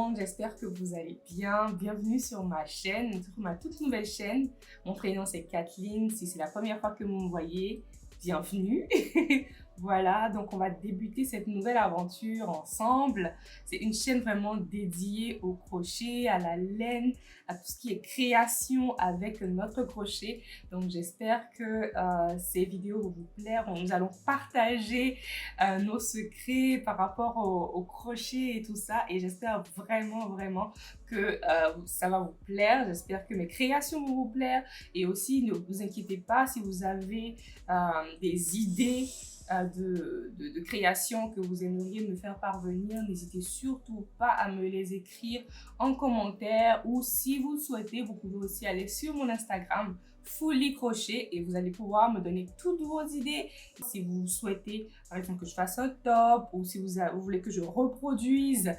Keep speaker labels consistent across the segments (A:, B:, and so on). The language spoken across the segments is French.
A: monde, j'espère que vous allez bien. Bienvenue sur ma chaîne, sur ma toute nouvelle chaîne. Mon prénom c'est Kathleen, si c'est la première fois que vous me voyez, bienvenue. Voilà, donc on va débuter cette nouvelle aventure ensemble. C'est une chaîne vraiment dédiée au crochet, à la laine, à tout ce qui est création avec notre crochet. Donc j'espère que ces vidéos vont vous plaire. Nous allons partager nos secrets par rapport au crochet et tout ça. Et j'espère vraiment que ça va vous plaire. J'espère que mes créations vont vous plaire. Et aussi, ne vous inquiétez pas si vous avez des idées de création que vous aimeriez me faire parvenir, n'hésitez surtout pas à me les écrire en commentaire, ou si vous souhaitez, vous pouvez aussi aller sur mon Instagram Fully Crochet et vous allez pouvoir me donner toutes vos idées. Si vous souhaitez par exemple que je fasse un top, ou si vous voulez que je reproduise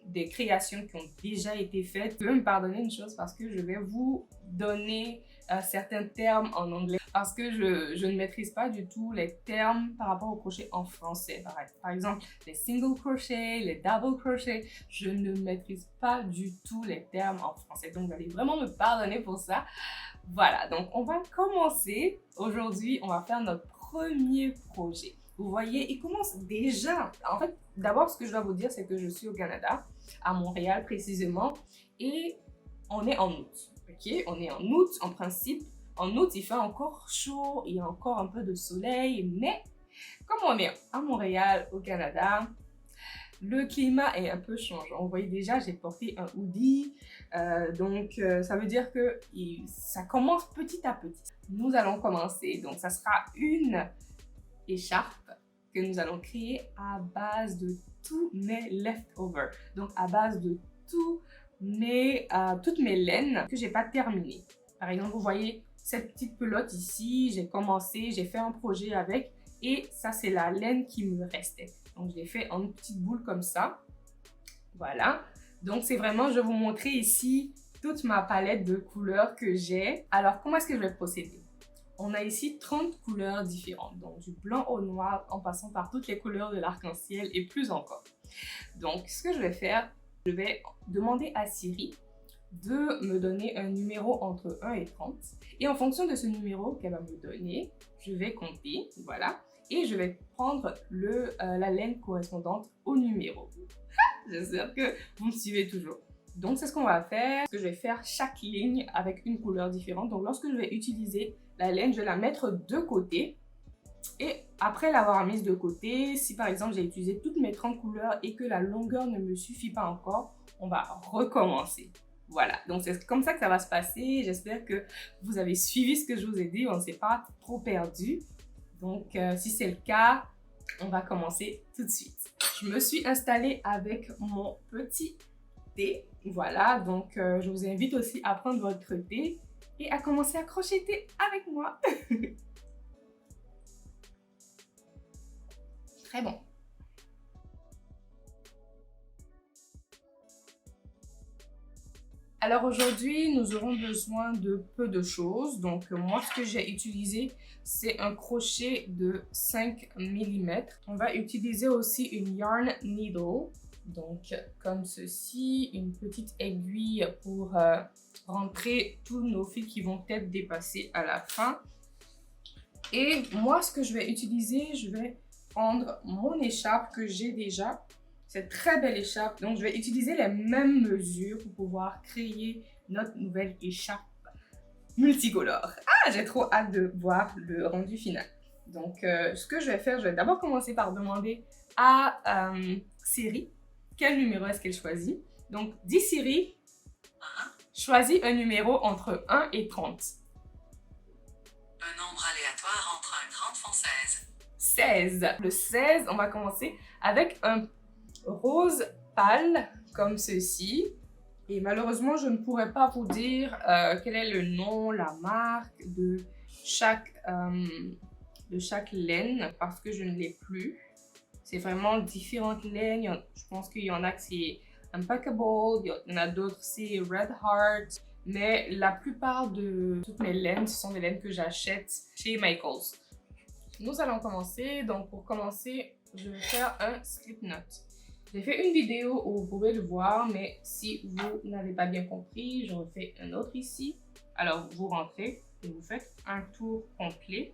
A: des créations qui ont déjà été faites, vous pouvez me pardonner une chose, parce que je vais vous donner certains termes en anglais parce que je ne maîtrise pas du tout les termes par rapport au crochet en français. Par exemple, les single crochet, les double crochet, je ne maîtrise pas du tout les termes en français. Donc, vous allez vraiment me pardonner pour ça. Voilà, donc on va commencer. Aujourd'hui, on va faire notre premier projet. Vous voyez, il commence déjà. En fait, d'abord, ce que je dois vous dire, c'est que je suis au Canada, à Montréal précisément, et on est en août. Ok, on est en août en principe. En août, il fait encore chaud, il y a encore un peu de soleil, mais comme on est à Montréal, au Canada, le climat est un peu changeant. Vous voyez déjà, j'ai porté un hoodie, ça veut dire que ça commence petit à petit. Nous allons commencer, donc ça sera une écharpe que nous allons créer à base de tous mes leftovers, donc à base de toutes mes laines que j'ai pas terminées. Par exemple, vous voyez cette petite pelote ici, j'ai commencé, j'ai fait un projet avec, et ça c'est la laine qui me restait. Donc je l'ai fait en une petite boule comme ça. Voilà. Donc c'est vraiment, je vais vous montrer ici toute ma palette de couleurs que j'ai. Alors comment est-ce que je vais procéder? On a ici 30 couleurs différentes, donc du blanc au noir en passant par toutes les couleurs de l'arc-en-ciel et plus encore. Donc ce que je vais faire, je vais demander à Siri de me donner un numéro entre 1 et 30. Et en fonction de ce numéro qu'elle va me donner, je vais compter, voilà. Et je vais prendre la laine correspondante au numéro. J'espère que vous me suivez toujours. Donc c'est ce qu'on va faire. Je vais faire chaque ligne avec une couleur différente. Donc lorsque je vais utiliser la laine, je vais la mettre de côté. Et après l'avoir mise de côté, si par exemple j'ai utilisé toutes mes 30 couleurs et que la longueur ne me suffit pas encore, on va recommencer. Voilà, donc c'est comme ça que ça va se passer. J'espère que vous avez suivi ce que je vous ai dit, on ne s'est pas trop perdu. Donc si c'est le cas, on va commencer tout de suite. Je me suis installée avec mon petit thé. Voilà, donc je vous invite aussi à prendre votre thé et à commencer à crocheter avec moi. Très bon. Alors aujourd'hui, nous aurons besoin de peu de choses. Donc moi, ce que j'ai utilisé, c'est un crochet de 5 mm. On va utiliser aussi une yarn needle. Donc comme ceci, une petite aiguille pour rentrer tous nos fils qui vont être dépassés à la fin. Et moi, ce que je vais utiliser, je vais prendre mon écharpe que j'ai déjà. Cette très belle écharpe. Donc, je vais utiliser les mêmes mesures pour pouvoir créer notre nouvelle écharpe multicolore. Ah, j'ai trop hâte de voir le rendu final. Donc, ce que je vais faire, je vais d'abord commencer par demander à Siri quel numéro est-ce qu'elle choisit. Donc, dis Siri, choisis un numéro entre 1 et 30.
B: Un nombre aléatoire entre 1 et 30 font 16.
A: 16. Le 16, on va commencer avec un rose pâle comme ceci, et malheureusement je ne pourrais pas vous dire quel est le nom, la marque de chaque laine parce que je ne l'ai plus. C'est vraiment différentes laines. Je pense qu'il y en a que c'est Impeccable, il y en a d'autres c'est Red Heart, mais la plupart de toutes mes laines, ce sont des laines que j'achète chez Michaels. Nous allons commencer. Donc pour commencer, je vais faire un slip knot. J'ai fait une vidéo où vous pouvez le voir, mais si vous n'avez pas bien compris, je refais un autre ici. Alors, vous rentrez et vous faites un tour complet.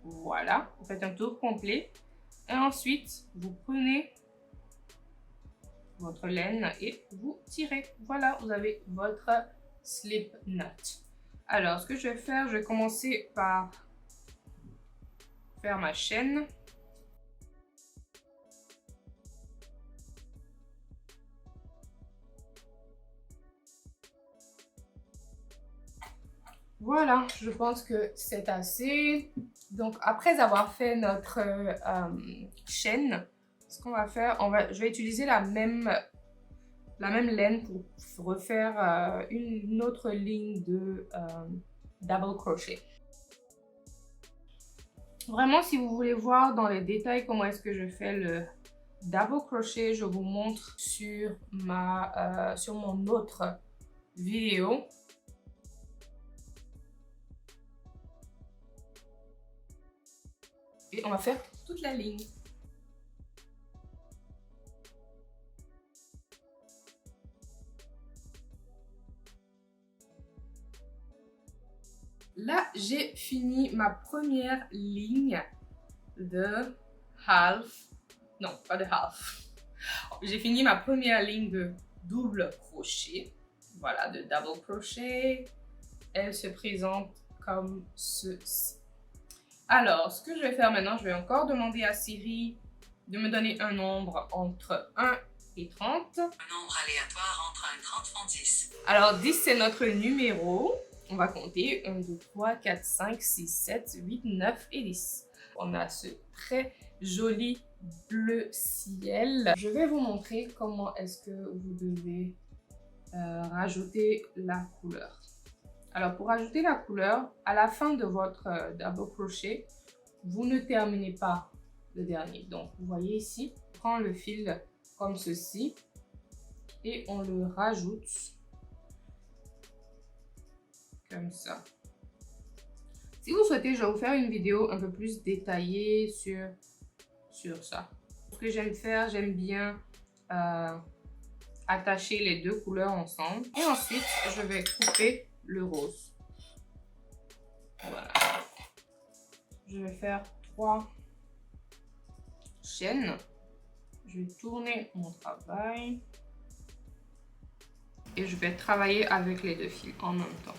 A: Voilà, vous faites un tour complet. Et ensuite, vous prenez votre laine et vous tirez. Voilà, vous avez votre slip knot. Alors, ce que je vais faire, je vais commencer par faire ma chaîne. Voilà, je pense que c'est assez. Donc, après avoir fait notre chaîne, ce qu'on va faire, je vais utiliser la même laine pour refaire une autre ligne de double crochet. Vraiment, si vous voulez voir dans les détails comment est-ce que je fais le double crochet, je vous montre sur mon autre vidéo. Et on va faire toute la ligne. Là, j'ai fini ma première ligne de half. Non, pas de half. J'ai fini ma première ligne de double crochet. Voilà, de double crochet. Elle se présente comme ceci. Alors, ce que je vais faire maintenant, je vais encore demander à Siri de me donner un nombre entre 1 et 30.
B: Un nombre aléatoire entre 1 et 30 font 10.
A: Alors, 10, c'est notre numéro. On va compter 1, 2, 3, 4, 5, 6, 7, 8, 9 et 10. On a ce très joli bleu ciel. Je vais vous montrer comment est-ce que vous devez rajouter la couleur. Alors, pour ajouter la couleur, à la fin de votre double crochet, vous ne terminez pas le dernier. Donc, vous voyez ici, on prend le fil comme ceci et on le rajoute comme ça. Si vous souhaitez, je vais vous faire une vidéo un peu plus détaillée sur ça. Ce que j'aime faire, j'aime bien attacher les deux couleurs ensemble. Et ensuite, je vais couper le rose. Voilà. Je vais faire 3 chaînes. Je vais tourner mon travail. Et je vais travailler avec les deux fils en même temps.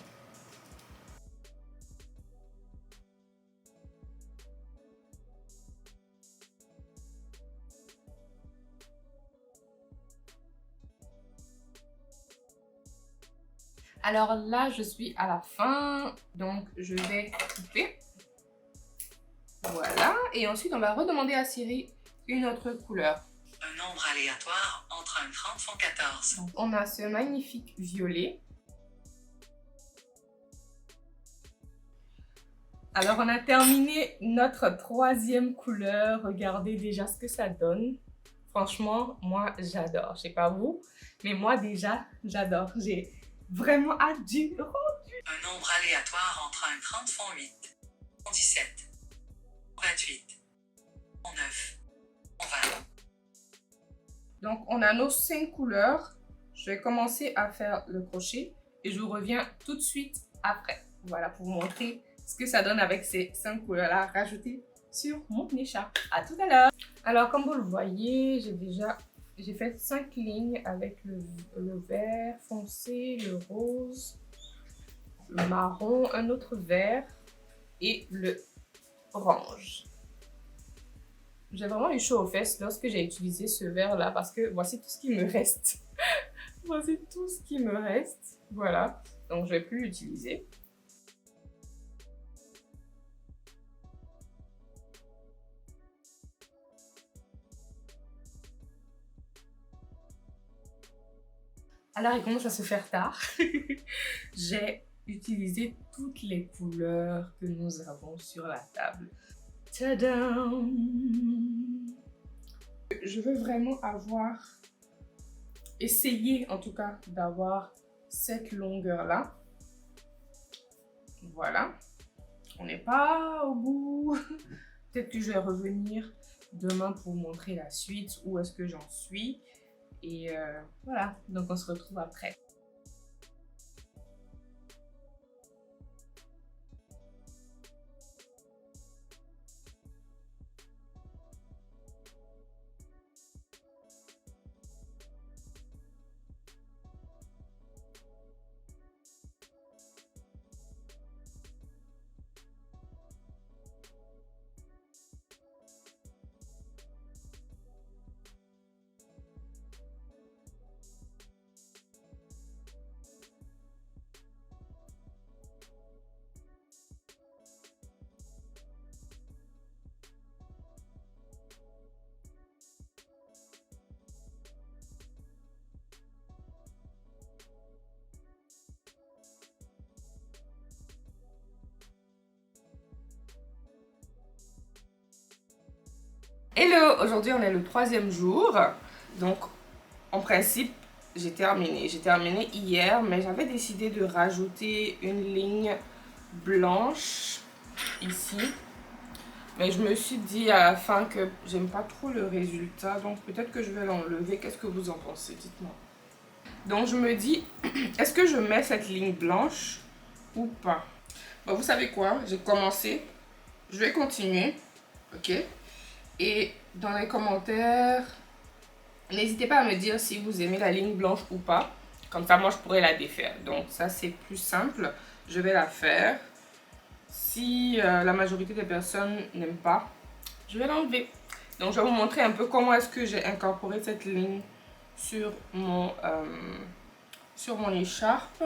A: Alors là, je suis à la fin, donc je vais couper. Voilà, et ensuite on va redemander à Siri une autre couleur.
B: Un nombre aléatoire entre 1 et 30 font 14.
A: Donc, on a ce magnifique violet. Alors on a terminé notre troisième couleur. Regardez déjà ce que ça donne. Franchement, moi j'adore. Je sais pas vous, mais moi déjà j'adore. J'ai vraiment hâte du rendu.
B: Un nombre aléatoire entre 1 et 30 font 8. Font 17. 28. Font 9. Font 20.
A: Donc on a nos 5 couleurs. Je vais commencer à faire le crochet et je reviens tout de suite après. Voilà, pour vous montrer ce que ça donne avec ces 5 couleurs-là rajoutées sur mon écharpe. À tout à l'heure. Alors comme vous le voyez, j'ai fait 5 lignes avec le vert foncé, le rose, le marron, un autre vert et le orange. J'ai vraiment eu chaud aux fesses lorsque j'ai utilisé ce vert-là parce que voici tout ce qui me reste. Voici tout ce qui me reste. Voilà, donc je vais plus l'utiliser. Alors, il commence à se faire tard. J'ai utilisé toutes les couleurs que nous avons sur la table. Tadam! Je veux vraiment essayer en tout cas d'avoir cette longueur-là. Voilà. On n'est pas au bout. Peut-être que je vais revenir demain pour vous montrer la suite, où est-ce que j'en suis. Et voilà, donc on se retrouve après. Hello, aujourd'hui on est le 3e jour, donc en principe j'ai terminé. J'ai terminé hier, mais j'avais décidé de rajouter une ligne blanche ici. Mais je me suis dit à la fin que j'aime pas trop le résultat, donc peut-être que je vais l'enlever. Qu'est-ce que vous en pensez? Dites-moi. Donc je me dis, est-ce que je mets cette ligne blanche ou pas? Bon, vous savez quoi? J'ai commencé. Je vais continuer, ok? Et dans les commentaires, n'hésitez pas à me dire si vous aimez la ligne blanche ou pas. Comme ça, moi, je pourrais la défaire. Donc ça, c'est plus simple. Je vais la faire. Si la majorité des personnes n'aiment pas, je vais l'enlever. Donc, je vais vous montrer un peu comment est-ce que j'ai incorporé cette ligne sur mon écharpe.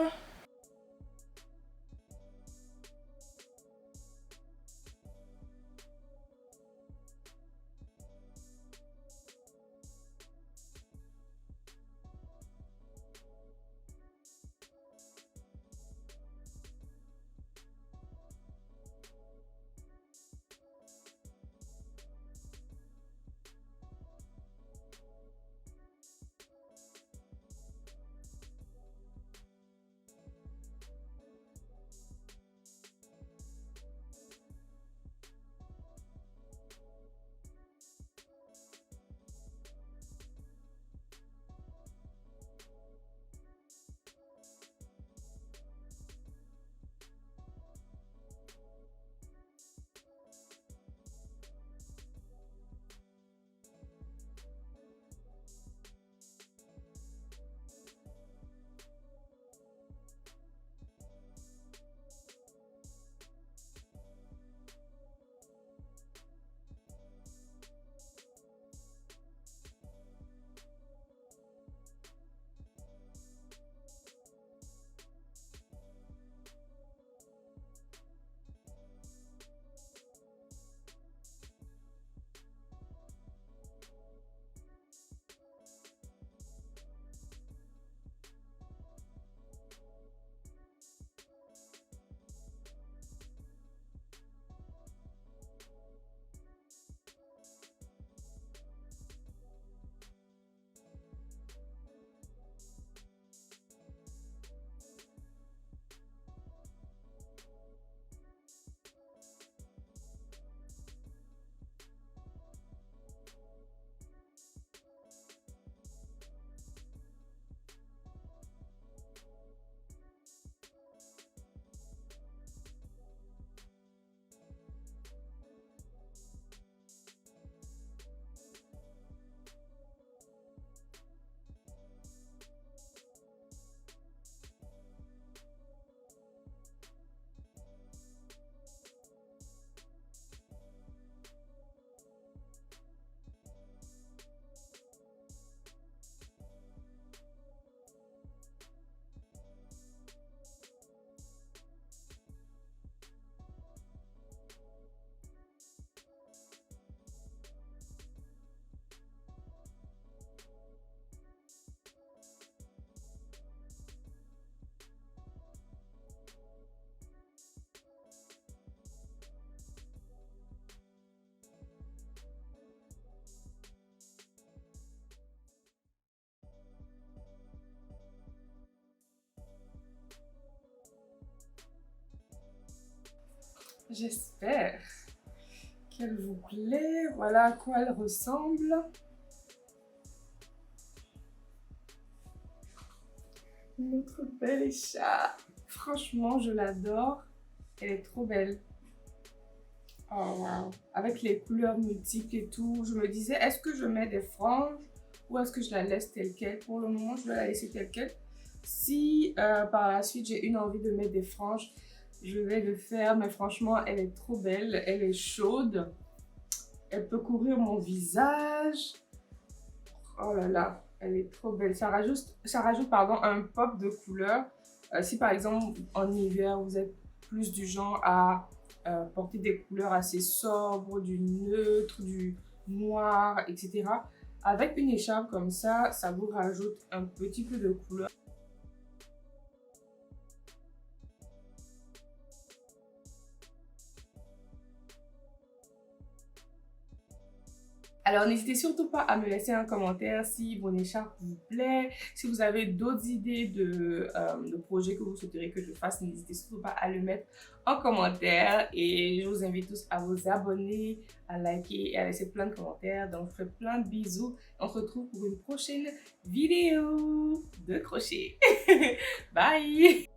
A: J'espère qu'elle vous plaît, voilà à quoi elle ressemble. Notre belle écharpe. Franchement, je l'adore. Elle est trop belle. Oh wow. Avec les couleurs multiples et tout, je me disais, est-ce que je mets des franges ou est-ce que je la laisse telle quelle? Pour le moment, je vais la laisser telle quelle. Si par la suite j'ai une envie de mettre des franges, je vais le faire. Mais franchement, elle est trop belle. Elle est chaude. Elle peut couvrir mon visage. Oh là là, elle est trop belle. Ça rajoute pardon, un pop de couleur. Si par exemple en hiver vous êtes plus du genre à porter des couleurs assez sobres, du neutre, du noir, etc. Avec une écharpe comme ça vous rajoute un petit peu de couleur. Alors, n'hésitez surtout pas à me laisser un commentaire si mon écharpe vous plaît. Si vous avez d'autres idées de projets que vous souhaiteriez que je fasse, n'hésitez surtout pas à le mettre en commentaire. Et je vous invite tous à vous abonner, à liker et à laisser plein de commentaires. Donc, je vous fais plein de bisous. On se retrouve pour une prochaine vidéo de crochet. Bye!